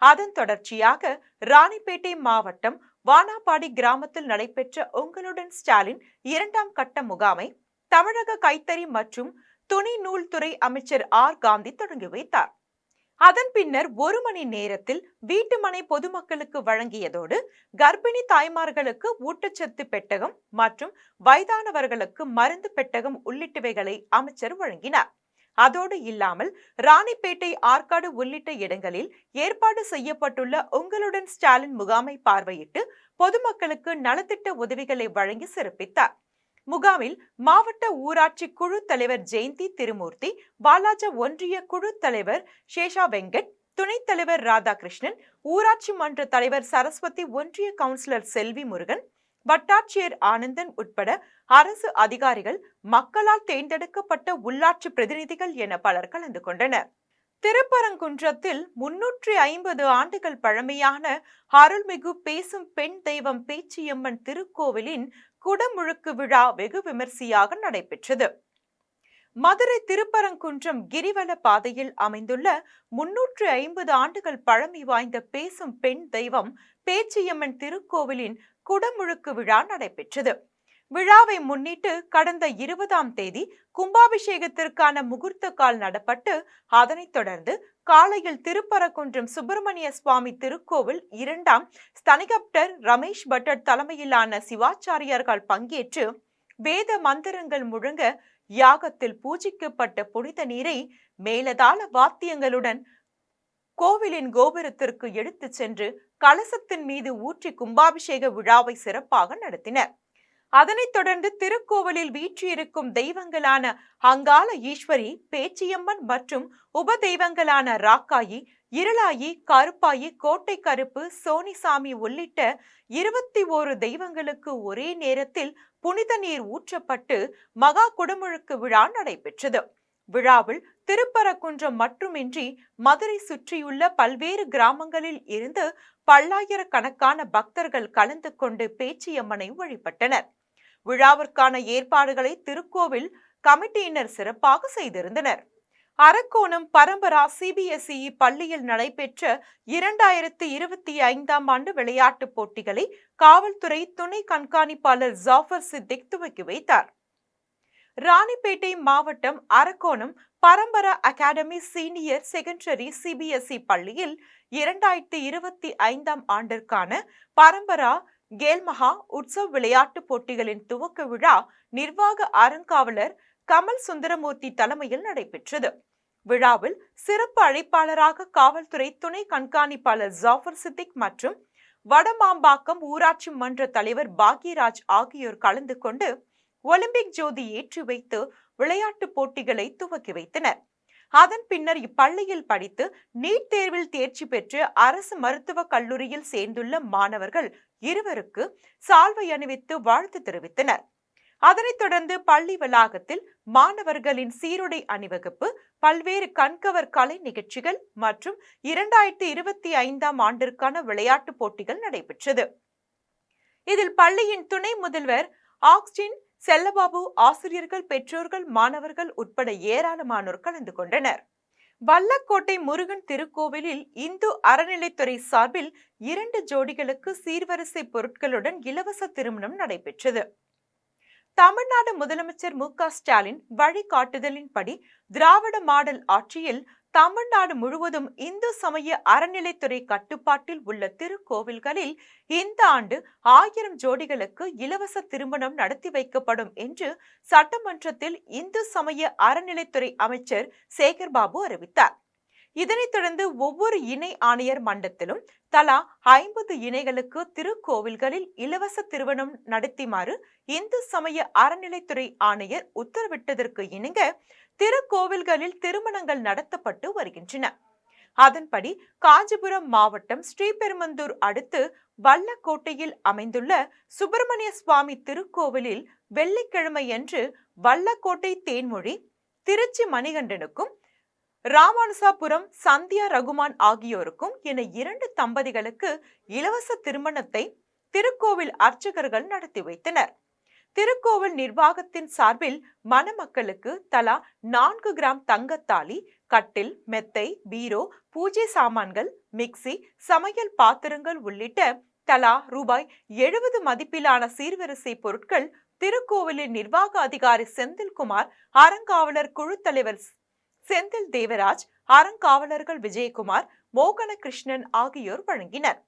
அதன் தொடர்ச்சியாக ராணிப்பேட்டை மாவட்டம் வானாபாடி கிராமத்தில் நடைபெற்ற உங்களுடன் ஸ்டாலின் 2ஆம் கட்ட முகாமை தமிழக கைத்தறி மற்றும் துணி நூல் துறை அமைச்சர் ஆர் காந்தி தொடங்கி வைத்தார். அதன் பின்னர் 1 மணி நேரத்தில் வீட்டுமனை பொதுமக்களுக்கு வழங்கியதோடு கர்ப்பிணி தாய்மார்களுக்கு ஊட்டச்சத்து பெட்டகம் மற்றும் வயதானவர்களுக்கு மருந்து பெட்டகம் உள்ளிட்டவைகளை அமைச்சர் வழங்கினார். அதோடு இல்லாமல் ராணிப்பேட்டை, ஆற்காடு உள்ளிட்ட இடங்களில் ஏற்பாடு செய்யப்பட்டுள்ள உங்களுடன் ஸ்டாலின் முகாமை பார்வையிட்டு பொதுமக்களுக்கு நலத்திட்ட உதவிகளை வழங்கி சிறப்பித்தார். முகாமில் மாவட்ட ஊராட்சி குழு தலைவர் ஜெயந்தி திருமூர்த்தி, வாலாஜ ஒன்றிய குழு தலைவர் சேஷா வெங்கட், துணைத் தலைவர் ராதாகிருஷ்ணன், ஊராட்சி மன்ற தலைவர் சரஸ்வதி, ஒன்றிய கவுன்சிலர் செல்வி முருகன், வட்டாட்சியர் ஆனந்தன் உட்பட அரசு அதிகாரிகள், மக்களால் தேர்ந்தெடுக்கப்பட்ட உள்ளாட்சி பிரதிநிதிகள் என பலர் கலந்து கொண்டனர். திருப்பரங்குன்றத்தில் 350 ஆண்டுகள் பழமையான அருள்மிகு பேசும் பெண் தெய்வம் பேச்சியம்மன் திருக்கோவிலின் குடமுழுக்கு விழா வெகு விமர்சையாக நடைபெற்றது. மதுரை திருப்பரங்குன்றம் கிரிவல பாதையில் அமைந்துள்ள 350 ஆண்டுகள் பழமை வாய்ந்த பேசும் பெண் தெய்வம் பேச்சியம்மன் திருக்கோவிலின் குடமுழுக்கு விழா நடைபெற்றது. விழாவை முன்னிட்டு கடந்த 20ஆம் தேதி கும்பாபிஷேகத்திற்கான முகூர்த்த கால் நடப்பட்டு அதனைத் தொடர்ந்து காலையில் திருப்பரங்குன்றம் சுப்பிரமணிய சுவாமி திருக்கோவில் 2ஆம் ஸ்தனிகப்டர் ரமேஷ் பட்டர் தலைமையிலான சிவாச்சாரியார்கள் பங்கேற்று வேத மந்திரங்கள் முழங்க யாகத்தில் பூஜிக்கப்பட்ட புனித நீரை மேலதாள வாத்தியங்களுடன் கோவிலின் கோபுரத்திற்கு எடுத்துச் சென்று கலசத்தின் மீது ஊற்றி கும்பாபிஷேக விழாவை சிறப்பாக நடத்தினர். அதனைத் தொடர்ந்து திருக்கோவிலில் வீற்றிருக்கும் தெய்வங்களான அங்காள ஈஸ்வரி, பேச்சியம்மன் மற்றும் உப தெய்வங்களான ராக்காயி, இருளாயி, கருப்பாயி, கோட்டை கருப்பு, சோனிசாமி உள்ளிட்ட 21 தெய்வங்களுக்கு ஒரே நேரத்தில் புனித நீர் ஊற்றப்பட்டு மகா குடமுழுக்கு விழா நடைபெற்றது. விழாவில் திருப்பரங்குன்றம் மட்டுமின்றி மதுரை சுற்றியுள்ள பல்வேறு கிராமங்களில் இருந்து பல்லாயிரக்கணக்கான பக்தர்கள் கலந்து கொண்டு பேச்சியம்மனை வழிபட்டனர். விழாவிற்கான ஏற்பாடுகளை திருக்கோவில் கமிட்டியினர் சிறப்பாக செய்திருந்தனர். அரக்கோணம் பரம்பரா CBSE பள்ளியில் நடைபெற்ற 2025ஆம் ஆண்டு விளையாட்டுப் போட்டிகளை காவல்துறை துணை கண்காணிப்பாளர் ஜாஃபர் சித்திக் துவக்கி வைத்தார். ராணிப்பேட்டை மாவட்டம் Arakkonam Parampara academy senior secondary CBSE பள்ளியில் 2025ஆம் ஆண்டிற்கான பரம்பரா கேல்மஹா உற்சவ் விளையாட்டுப் போட்டிகளின் துவக்க விழா நிர்வாக அறங்காவலர் கமல் சுந்தரமூர்த்தி தலைமையில் நடைபெற்றது. விழாவில் சிறப்பு அழைப்பாளராக காவல்துறை துணை கண்காணிப்பாளர் ஜாஃபர் சித்திக் மற்றும் வடமாம்பாக்கம் ஊராட்சி மன்ற தலைவர் பாக்யராஜ் ஆகியோர் கலந்து கொண்டு ஒலிம்பிக் ஜோதி ஏற்றி வைத்து விளையாட்டுப் போட்டிகளை துவக்கி வைத்தனர். அதன் பின்னர் இப்பள்ளியில் படித்து நீட் தேர்வில் தேர்ச்சி பெற்று அரசு மருத்துவக் கல்லூரியில் சேர்ந்துள்ள மாணவர்கள் 2 சால்வை அணிவித்து வாழ்த்து தெரிவித்தனர். அதனைத் தொடர்ந்து பள்ளி வளாகத்தில் மாணவர்களின் சீருடை அணிவகுப்பு, பல்வேறு கண்கவர் கலை நிகழ்ச்சிகள் மற்றும் 2025ஆம் ஆண்டிற்கான விளையாட்டுப் போட்டிகள் நடைபெற்றது. இதில் பள்ளியின் துணை முதல்வர் ஆக்ஸ்டின் செல்லபாபு, ஆசிரியர்கள், பெற்றோர்கள், மாணவர்கள் உட்பட ஏராளமானோர் கலந்து கொண்டனர். வல்லக்கோட்டை முருகன் திருக்கோவிலில் இந்து அறநிலைத்துறை சார்பில் 2 ஜோடிகளுக்கு சீர்வரிசை பொருட்களுடன் இலவச திருமணம் நடைபெற்றது. தமிழ்நாடு முதலமைச்சர் மு.க. ஸ்டாலின் வழிகாட்டுதலின்படி திராவிட மாடல் ஆட்சியில் தமிழ்நாடு முழுவதும் இந்து சமய அறநிலைத்துறை கட்டுப்பாட்டில் உள்ள திருக்கோவில்களில் இந்த ஆண்டு 1000 ஜோடிகளுக்கு இலவச திருமணம் நடத்தி வைக்கப்படும் என்று சட்டமன்றத்தில் இந்து சமய அறநிலைத்துறை அமைச்சர் சேகர்பாபு அறிவித்தார். இதனைத் தொடர்ந்து ஒவ்வொரு இணை ஆணையர் மண்டலத்திலும் தலா 50 இணைகளுக்கு திருக்கோவில்களில் இலவச திருமணம் நடத்துமாறு இந்து சமய அறநிலைத்துறை ஆணையர் உத்தரவிட்டதற்கு இணங்க திருக்கோவில்களில் திருமணங்கள் நடத்தப்பட்டு வருகின்றன. அதன்படி காஞ்சிபுரம் மாவட்டம் ஸ்ரீபெரும்புதூர் அடுத்து வல்லக்கோட்டையில் அமைந்துள்ள சுப்பிரமணிய சுவாமி திருக்கோவிலில் வெள்ளிக்கிழமையன்று வல்லக்கோட்டை தேன்மொழி திருச்சி மணிகண்டனுக்கும் ராமானுசாபுரம் சந்தியா ரகுமான் ஆகியோருக்கும் என 2 தம்பதிகளுக்கு இலவச திருமணத்தை திருக்கோவில் அர்ச்சகர்கள் நடத்தி வைத்தனர். திருக்கோவில் நிர்வாகத்தின் சார்பில் மணமக்களுக்கு தலா 4 கிராம் தங்கத்தாலி, கட்டில், மெத்தை, பீரோ, பூஜை சாமான்கள், மிக்சி, சமையல் பாத்திரங்கள் உள்ளிட்ட தலா ரூபாய் 70 மதிப்பிலான சீர்வரிசை பொருட்கள் திருக்கோவிலின் நிர்வாக அதிகாரி செந்தில்குமார், அறங்காவலர் குழு தலைவர் செந்தில் தேவராஜ், அறங்காவலர்கள் விஜயகுமார், மோகனகிருஷ்ணன் ஆகியோர் வழங்கினர்.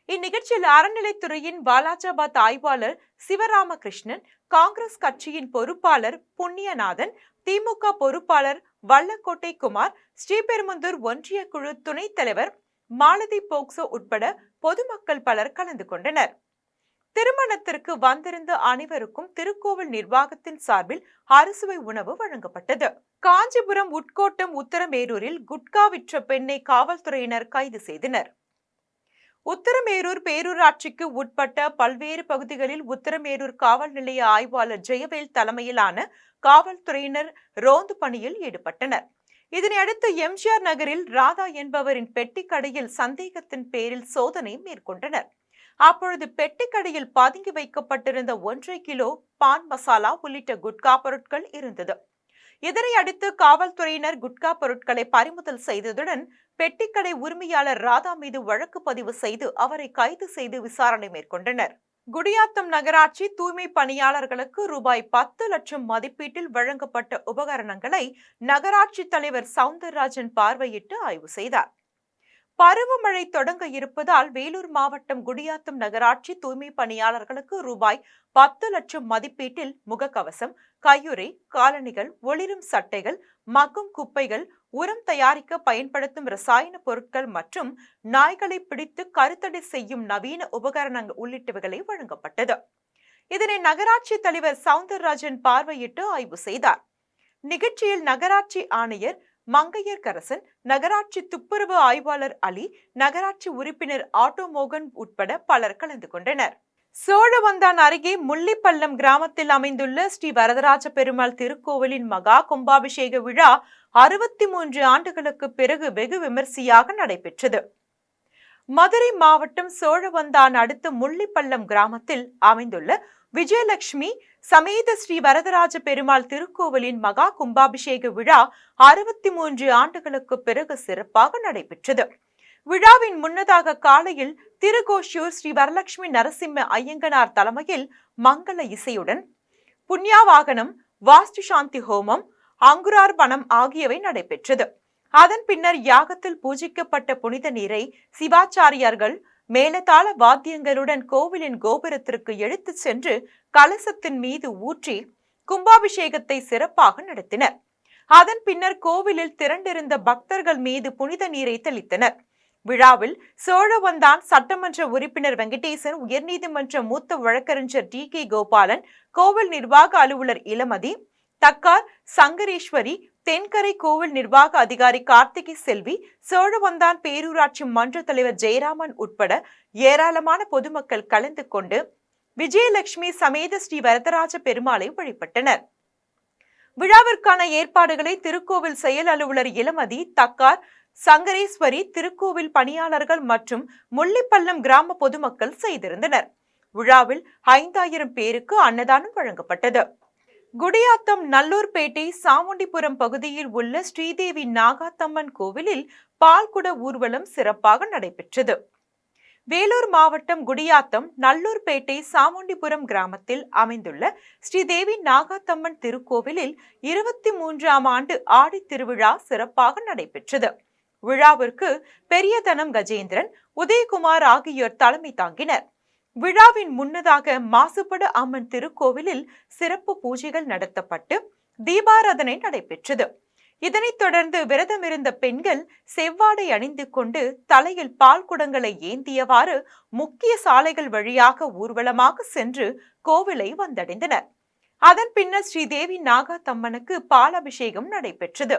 இந்நிகழ்ச்சியில் அறநிலைத்துறையின் வாலாஜாபாத் ஆய்வாளர் சிவராமகிருஷ்ணன், காங்கிரஸ் கட்சியின் பொறுப்பாளர் புண்ணியநாதன், திமுக பொறுப்பாளர் வல்லக்கோட்டை குமார், ஸ்ரீபெரும்புதூர் ஒன்றிய குழு துணைத் தலைவர் மாலதி போக்சோ உட்பட பொதுமக்கள் பலர் கலந்து கொண்டனர். திருமணத்திற்கு வந்திருந்த அனைவருக்கும் திருக்கோவில் நிர்வாகத்தின் சார்பில் அறுசுவை உணவு வழங்கப்பட்டது. காஞ்சிபுரம் உட்கோட்டம் உத்தரமேரூரில் குட்கா விற்ற பெண்ணை காவல்துறையினர் கைது செய்தனர். உத்தரமேரூர் பேரூராட்சிக்கு உட்பட்ட பல்வேறு பகுதிகளில் உத்தரமேரூர் காவல் நிலைய ஆய்வாளர் ஜெயவேல் தலைமையிலான காவல்துறையினர் ரோந்து பணியில் ஈடுபட்டனர். இதனையடுத்து எம்ஜிஆர் நகரில் ராதா என்பவரின் பெட்டி கடையில் சந்தேகத்தின் பேரில் சோதனை மேற்கொண்டனர். அப்பொழுது பெட்டிக்கடையில் பதுங்கி வைக்கப்பட்டிருந்த 1.5 கிலோ பான் மசாலா உள்ளிட்ட குட்கா பொருட்கள் இருந்தது. இதனை அடுத்து காவல்துறையினர் குட்கா பொருட்களை பறிமுதல் செய்ததுடன் பெட்டிக்கடை உரிமையாளர் ராதா மீது வழக்கு பதிவு செய்து அவரை கைது செய்து விசாரணை மேற்கொண்டனர். குடியாத்தம் நகராட்சி தூய்மை பணியாளர்களுக்கு ரூபாய் 10 லட்சம் மதிப்பீட்டில் வழங்கப்பட்ட உபகரணங்களை நகராட்சி தலைவர் சவுந்தரராஜன் பார்வையிட்டு ஆய்வு செய்தார். பருவமழை தொடங்க இருப்பதால் வேலூர் மாவட்டம் குடியாத்தம் நகராட்சி தூய்மை பணியாளர்களுக்கு ரூபாய் 10 லட்சம் மதிப்பீட்டில் முகக்கவசம், கையுறை, காலணிகள், ஒளிரும் சட்டைகள், மக்கும் குப்பைகள், உரம் தயாரிக்க பயன்படுத்தும் ரசாயன பொருட்கள் மற்றும் நாய்களை பிடித்து கருத்தடை செய்யும் நவீன உபகரணங்கள் உள்ளிட்டவைகளை வழங்கப்பட்டது. இதனை நகராட்சி தலைவர் சவுந்தரராஜன் பார்வையிட்டு ஆய்வு செய்தார். நிகழ்ச்சியில் நகராட்சி ஆணையர் மங்கையர்கரசன், நகராட்சி துப்புரவு ஆய்வாளர் அலி, நகராட்சி உறுப்பினர் ஆட்டோ மோகன் உட்பட பலர் கலந்து கொண்டனர். சோழவந்தான் அருகே முள்ளிப்பள்ளம் கிராமத்தில் அமைந்துள்ள ஸ்ரீ வரதராஜ பெருமாள் திருக்கோவிலின் மகா கும்பாபிஷேக விழா 63 ஆண்டுகளுக்கு பிறகு வெகு விமரிசையாக நடைபெற்றது. மதுரை மாவட்டம் சோழவந்தான் அடுத்த முள்ளிப்பள்ளம் கிராமத்தில் அமைந்துள்ள விஜயலட்சுமி சமேத ஸ்ரீ வரதராஜ பெருமாள் திருக்கோவிலின் மகா கும்பாபிஷேக விழா 63 ஆண்டுகளுக்கு பிறகு சிறப்பாக நடைபெற்றது. விழாவின் முன்னதாக காலையில் திருக்கோஷூர் ஸ்ரீ வரலட்சுமி நரசிம்ம ஐயங்கனார் தலைமையில் மங்கள இசையுடன் புண்ணியாவாகனம், வாஸ்து சாந்தி ஹோமம், அங்குரார்பணம் ஆகியவை நடைபெற்றது. அதன் பின்னர் யாகத்தில் பூஜிக்கப்பட்ட புனித நீரை சிவாச்சாரியார்கள் மேலதாள வாத்தியங்களுடன் கோவிலின் கோபுரத்திற்கு எடுத்துச் சென்று கலசத்தின் மீது ஊற்றி கும்பாபிஷேகத்தை சிறப்பாக நடத்தினர். அதன் பின்னர் கோவிலில் திரண்டிருந்த பக்தர்கள் மீது புனித நீரை தெளித்தனர். விழாவில் சோழவந்தான் சட்டமன்ற உறுப்பினர் வெங்கடேசன், உயர்நீதிமன்ற மூத்த வழக்கறிஞர் டி.கே. கோபாலன், கோவில் நிர்வாக அலுவலர் இளமதி, தக்கார் சங்கரேஸ்வரி, தென்கரை கோவில் நிர்வாக அதிகாரி கார்த்திகை செல்வி, சோழவந்தான் பேரூராட்சி மன்ற தலைவர் ஜெயராமன் உட்பட ஏராளமான பொதுமக்கள் கலந்து கொண்டு விஜயலட்சுமி சமேத ஸ்ரீ வரதராஜ பெருமாளை வழிபட்டனர். விழாவிற்கான ஏற்பாடுகளை திருக்கோவில் செயல் அலுவலர் இளமதி, தக்கார் சங்கரேஸ்வரி, திருக்கோவில் பணியாளர்கள் மற்றும் முள்ளிப்பள்ளம் கிராம பொதுமக்கள் செய்திருந்தனர். விழாவில் 5000 பேருக்கு அன்னதானம் வழங்கப்பட்டது. குடியாத்தம் நல்லூர்பேட்டை சாமுண்டிபுரம் பகுதியில் உள்ள ஸ்ரீதேவி நாகாத்தம்மன் கோவிலில் பால்குட ஊர்வலம் சிறப்பாக நடைபெற்றது. வேலூர் மாவட்டம் குடியாத்தம் நல்லூர்பேட்டை சாமுண்டிபுரம் கிராமத்தில் அமைந்துள்ள ஸ்ரீதேவி நாகாத்தம்மன் திருக்கோவிலில் 23ஆம் ஆண்டு ஆடி திருவிழா சிறப்பாக நடைபெற்றது. விழாவிற்கு பெரியதனம் கஜேந்திரன், உதயகுமார் ஆகியோர் தலைமை தாங்கினர். விழாவின் முன்னதாக மாசுபடு அம்மன் திருக்கோவிலில் சிறப்பு பூஜைகள் நடத்தப்பட்டு தீபாராதனை நடைபெற்றது. இதனைத் தொடர்ந்து விரதமிருந்த பெண்கள் செவ்வாடை அணிந்து கொண்டு தலையில் பால் குடங்களை ஏந்தியவாறு முக்கிய சாலைகள் வழியாக ஊர்வலமாக சென்று கோவிலை வந்தடைந்தனர். அதன் பின்னர் ஸ்ரீதேவி நாகாத்தம்மனுக்கு பாலாபிஷேகம் நடைபெற்றது.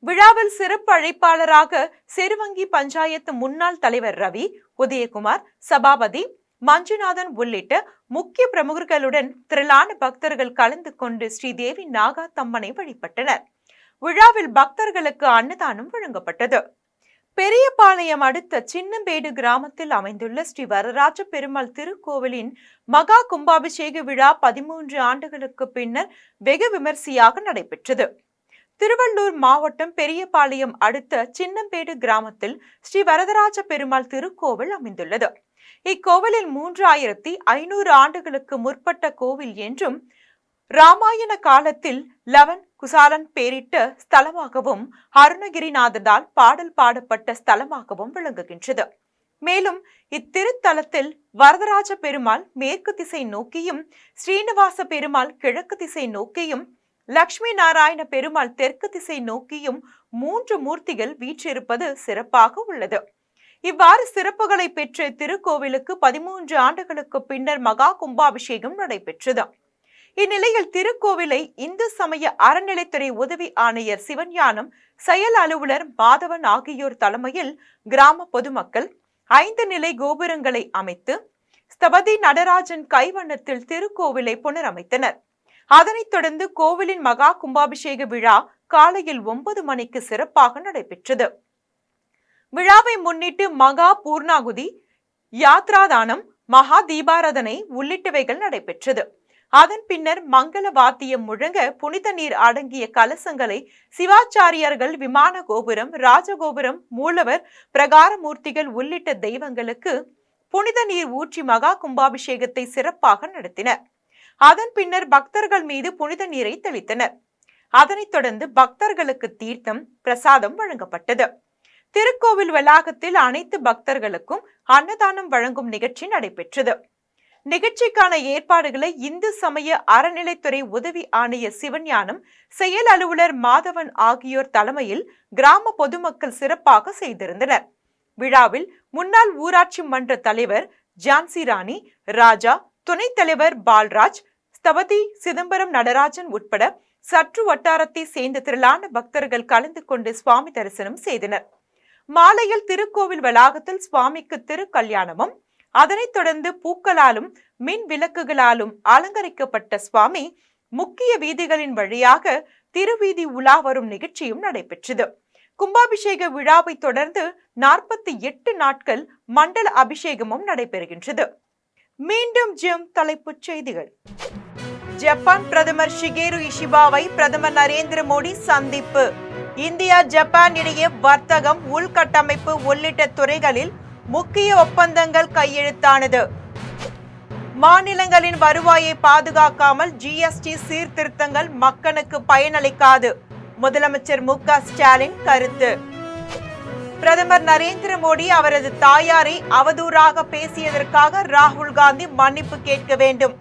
விழாவில் சிறப்பு அழைப்பாளராக சிறுவங்கி பஞ்சாயத்து முன்னாள் தலைவர் ரவி, உதயகுமார், சபாபதி, மஞ்சுநாதன் உள்ளிட்ட முக்கிய பிரமுகர்களுடன் திரளான பக்தர்கள் கலந்து கொண்டு ஸ்ரீதேவி நாகாத்தம்மனை வழிபட்டனர். விழாவில் பக்தர்களுக்கு அன்னதானம் வழங்கப்பட்டது. பெரியபாளையம் அடுத்த சின்னம்பேடு கிராமத்தில் அமைந்துள்ள ஸ்ரீ வரதராஜ பெருமாள் திருக்கோவிலின் மகா கும்பாபிஷேக விழா 13 ஆண்டுகளுக்கு பின்னர் வெகு விமரிசையாக நடைபெற்றது. திருவள்ளூர் மாவட்டம் பெரியபாளையம் அடுத்த சின்னம்பேடு கிராமத்தில் ஸ்ரீ வரதராஜ பெருமாள் திருக்கோவில் அமைந்துள்ளது. இக்கோவிலில் 3500 ஆண்டுகளுக்கு முற்பட்ட கோவில் என்றும் ராமாயண காலத்தில் லவன் குசாலன் பேரிட்ட ஸ்தலமாகவும் அருணகிரிநாதரால் பாடல் பாடப்பட்ட ஸ்தலமாகவும் விளங்குகின்றது. மேலும் இத்திருத்தலத்தில் வரதராஜ பெருமாள் மேற்கு திசை நோக்கியும், ஸ்ரீனிவாச பெருமாள் கிழக்கு திசை நோக்கியும், லட்சுமி நாராயண பெருமாள் தெற்கு திசை நோக்கியும் 3 மூர்த்திகள் வீற்றிருப்பது சிறப்பாக உள்ளது. இவ்வாறு சிறப்புகளை பெற்ற திருக்கோவிலுக்கு 13 ஆண்டுகளுக்கு பின்னர் மகா கும்பாபிஷேகம் நடைபெற்றது. இந்நிலையில் திருக்கோவிலை இந்து சமய அறநிலைத்துறை உதவி ஆணையர் சிவஞானம், செயல் அலுவலர் மாதவன் ஆகியோர் தலைமையில் கிராம பொதுமக்கள் 5 நிலை கோபுரங்களை அமைத்து ஸ்தபதி நடராஜன் கைவண்ணத்தில் திருக்கோவிலை புனரமைத்தனர். அதனைத் தொடர்ந்து கோவிலின் மகா கும்பாபிஷேக விழா காலையில் 9 மணிக்கு சிறப்பாக நடைபெற்றது. விழாவை முன்னிட்டு மகா பூர்ணாகுதி, யாத்ராதானம், மகா தீபாராதனை உள்ளிட்டவைகள் நடைபெற்றது. அதன் பின்னர் மங்கள வாத்தியம் முழங்க புனித நீர் அடங்கிய கலசங்களை சிவாச்சாரியர்கள் விமான கோபுரம், ராஜகோபுரம், மூலவர், பிரகாரமூர்த்திகள் உள்ளிட்ட தெய்வங்களுக்கு புனித நீர் ஊற்றி மகா கும்பாபிஷேகத்தை சிறப்பாக நடத்தினர். அதன் பின்னர் பக்தர்கள் மீது புனித நீரை தெளித்தனர். அதனைத் தொடர்ந்து பக்தர்களுக்கு தீர்த்தம், பிரசாதம் வழங்கப்பட்டது. திருக்கோவில் வளாகத்தில் அனைத்து பக்தர்களுக்கும் அன்னதானம் வழங்கும் நிகழ்ச்சி நடைபெற்றது. நிகழ்ச்சிக்கான ஏற்பாடுகளை இந்து சமய அறநிலைத்துறை உதவி ஆணையர் சிவஞானம், செயல் அலுவலர் மாதவன் ஆகியோர் தலைமையில் கிராம பொதுமக்கள் சிறப்பாக செய்திருந்தனர். விழாவில் முன்னாள் ஊராட்சி மன்ற தலைவர் ஜான்சி ராணி, ராஜா, துணைத் தலைவர் பால்ராஜ், ஸ்தபதி சிதம்பரம் நடராஜன் உட்பட சற்று வட்டாரத்தை சேர்ந்த திரளான பக்தர்கள் கலந்து கொண்டு சுவாமி தரிசனம் செய்தனர். மாலையில் திருக்கோவில் வளாகத்தில் சுவாமிக்கு திருக்கல்யாணமும், அதனைத் தொடர்ந்து பூக்களாலும் மின் விளக்குகளாலும் அலங்கரிக்கப்பட்ட சுவாமி முக்கிய வீதிகளின் வழியாக திருவீதி உலா வரும் நிகழ்ச்சியும் நடைபெற்றது. கும்பாபிஷேக விழாவை தொடர்ந்து 48 நாட்கள் மண்டல அபிஷேகமும் நடைபெறுகின்றது. மீண்டும் தலைப்புச் செய்திகள். ஜப்பான் பிரதமர் ஷிகேரு இஷிபாவை பிரதமர் நரேந்திர மோடி சந்திப்பு. இந்தியா ஜப்பான் இடையே வர்த்தகம், உள்கட்டமைப்பு உள்ளிட்ட துறைகளில் முக்கிய ஒப்பந்தங்கள் கையெழுத்தானது. மாநிலங்களின் வருவாயை பாதுகாக்காமல் ஜிஎஸ்டி சீர்திருத்தங்கள் மக்களுக்கு பயனளிக்காது. முதலமைச்சர் மு.க. ஸ்டாலின் கருத்து. பிரதமர் நரேந்திர மோடி அவரது தாயாரை அவதூறாக பேசியதற்காக ராகுல் காந்தி மன்னிப்பு கேட்க வேண்டும்.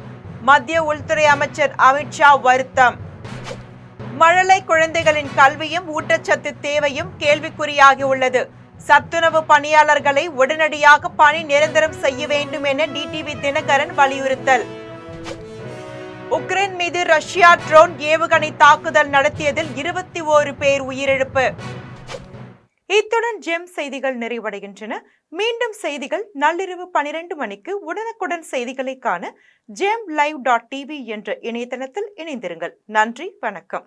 மத்திய உள்துறை அமைச்சர் அமித்ஷா வருத்தம். மழலை குழந்தைகளின் கல்வியும் ஊட்டச்சத்து தேவையும் கேள்விக்குறியாகியுள்ளது. சத்துணவு பணியாளர்களை உடனடியாக பணி நிரந்தரம் செய்ய வேண்டும் என டிடிவி தினகரன் வலியுறுத்தல். உக்ரைன் மீது ரஷ்யா ட்ரோன் ஏவுகணை தாக்குதல் நடத்தியதில் 21 பேர் உயிரிழப்பு. இத்துடன் செய்திகள் நிறைவடைகின்றன. மீண்டும் செய்திகள் நள்ளிரவு 12 மணிக்கு உடனுக்குடன் செய்திகளை காண GemLive.tv என்ற இணையதளத்தில் இணைந்திருங்கள். நன்றி, வணக்கம்.